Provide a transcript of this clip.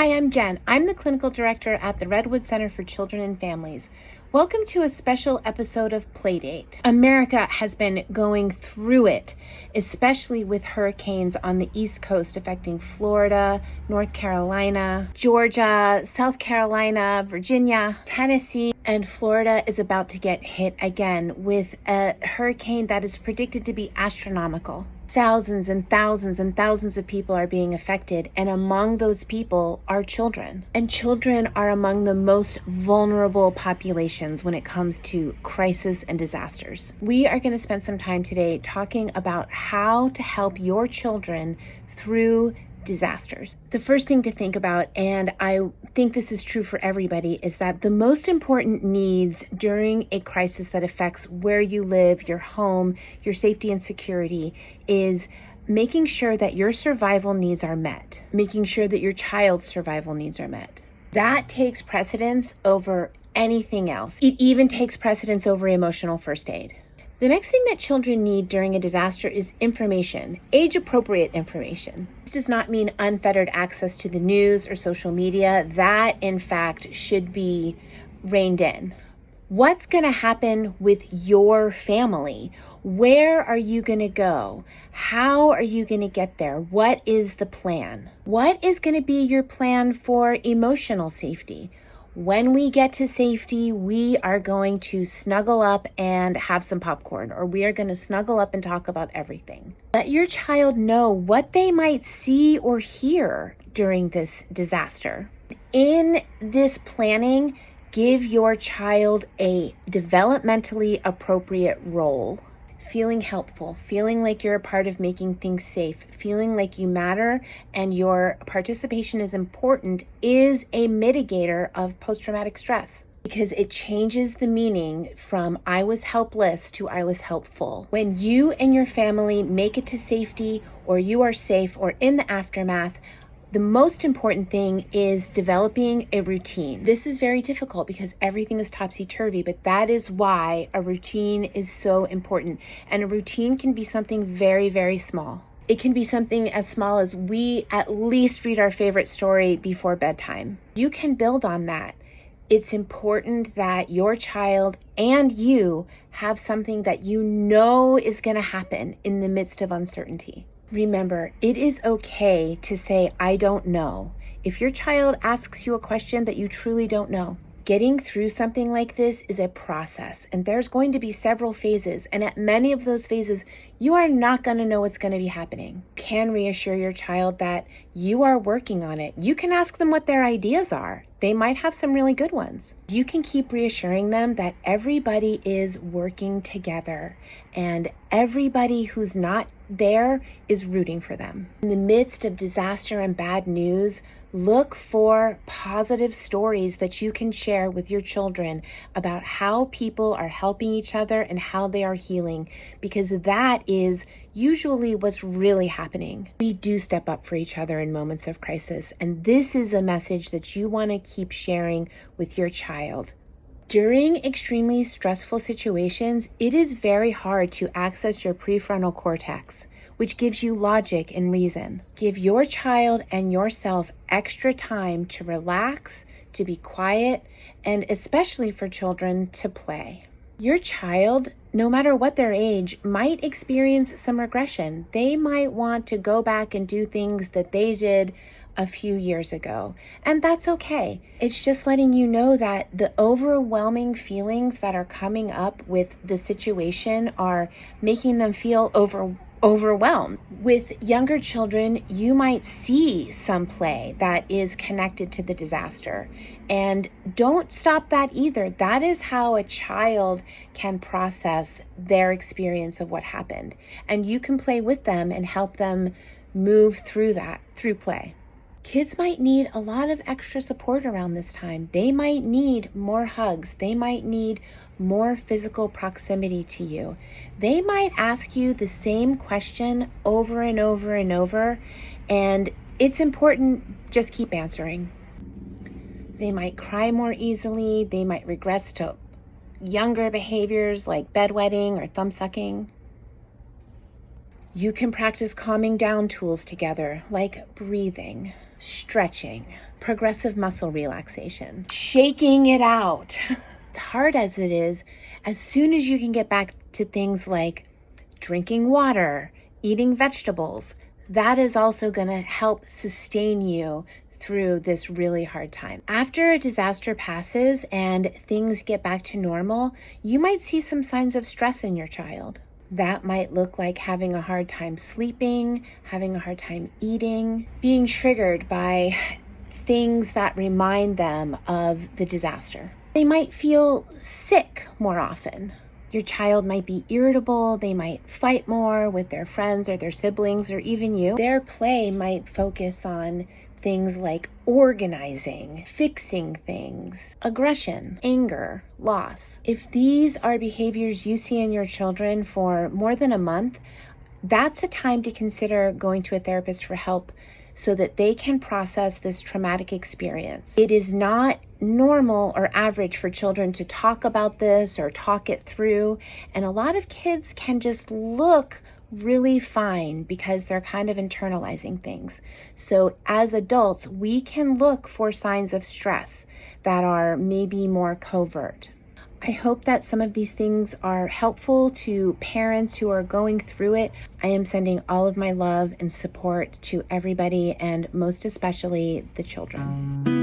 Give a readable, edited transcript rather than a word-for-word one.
Hi, I'm Jen. I'm the clinical director at the Redwood Center for Children and Families. Welcome to a special episode of PlayDate. America has been going through it, especially with hurricanes on the East Coast affecting Florida, North Carolina, Georgia, South Carolina, Virginia, Tennessee, and Florida is about to get hit again with a hurricane that is predicted to be astronomical. Thousands and thousands and thousands of people are being affected, and among those people are children. And children are among the most vulnerable populations when it comes to crisis and disasters. We are going to spend some time today talking about how to help your children through disasters. The first thing to think about, and I think this is true for everybody, is that the most important needs during a crisis that affects where you live, your home, your safety and security, is making sure that your survival needs are met, making sure that your child's survival needs are met. That takes precedence over anything else. It even takes precedence over emotional first aid. The next thing that children need during a disaster is information, age-appropriate information. This does not mean unfettered access to the news or social media. That, in fact, should be reined in. What's going to happen with your family? Where are you going to go? How are you going to get there? What is the plan? What is going to be your plan for emotional safety? When we get to safety, we are going to snuggle up and have some popcorn, or we are going to snuggle up and talk about everything. Let your child know what they might see or hear during this disaster. In this planning, give your child a developmentally appropriate role. Feeling helpful, feeling like you're a part of making things safe, feeling like you matter and your participation is important is a mitigator of post-traumatic stress, because it changes the meaning from I was helpless to I was helpful. When you and your family make it to safety, or you are safe, or in the aftermath, the most important thing is developing a routine. This is very difficult because everything is topsy-turvy, but that is why a routine is so important. And a routine can be something very, very small. It can be something as small as we at least read our favorite story before bedtime. You can build on that. It's important that your child and you have something that you know is going to happen in the midst of uncertainty. Remember, it is okay to say, I don't know. If your child asks you a question that you truly don't know, getting through something like this is a process, and there's going to be several phases. And at many of those phases, you are not going to know what's going to be happening. You can reassure your child that you are working on it. You can ask them what their ideas are. They might have some really good ones. You can keep reassuring them that everybody is working together and everybody who's not there is rooting for them. In the midst of disaster and bad news, look for positive stories that you can share with your children about how people are helping each other and how they are healing, because that is usually what's really happening. We do step up for each other in moments of crisis, and this is a message that you want to keep sharing with your child. During extremely stressful situations, it is very hard to access your prefrontal cortex, which gives you logic and reason. Give your child and yourself extra time to relax, to be quiet, and especially for children, to play. Your child, no matter what their age, might experience some regression. They might want to go back and do things that they did a few years ago, and that's okay. It's just letting you know that the overwhelming feelings that are coming up with the situation are making them feel overwhelmed. With younger children, you might see some play that is connected to the disaster, and don't stop that either. That is how a child can process their experience of what happened, and you can play with them and help them move through that through play. Kids might need a lot of extra support around this time. They might need more hugs. They might need more physical proximity to you. They might ask you the same question over and over and over, and it's important, just keep answering. They might cry more easily. They might regress to younger behaviors like bedwetting or thumb sucking. You can practice calming down tools together, like breathing, stretching, progressive muscle relaxation, shaking it out. As hard as it is, as soon as you can get back to things like drinking water, eating vegetables, that is also going to help sustain you through this really hard time. After a disaster passes and things get back to normal, you might see some signs of stress in your child. That might look like having a hard time sleeping, having a hard time eating, being triggered by things that remind them of the disaster. They might feel sick more often. Your child might be irritable, they might fight more with their friends or their siblings or even you. Their play might focus on things like organizing, fixing things, aggression, anger, loss. If these are behaviors you see in your children for more than a month, that's a time to consider going to a therapist for help so that they can process this traumatic experience. It is not normal or average for children to talk about this or talk it through, and a lot of kids can just look really fine because they're kind of internalizing things. So as adults, we can look for signs of stress that are maybe more covert. I hope that some of these things are helpful to parents who are going through it. I am sending all of my love and support to everybody, and most especially the children.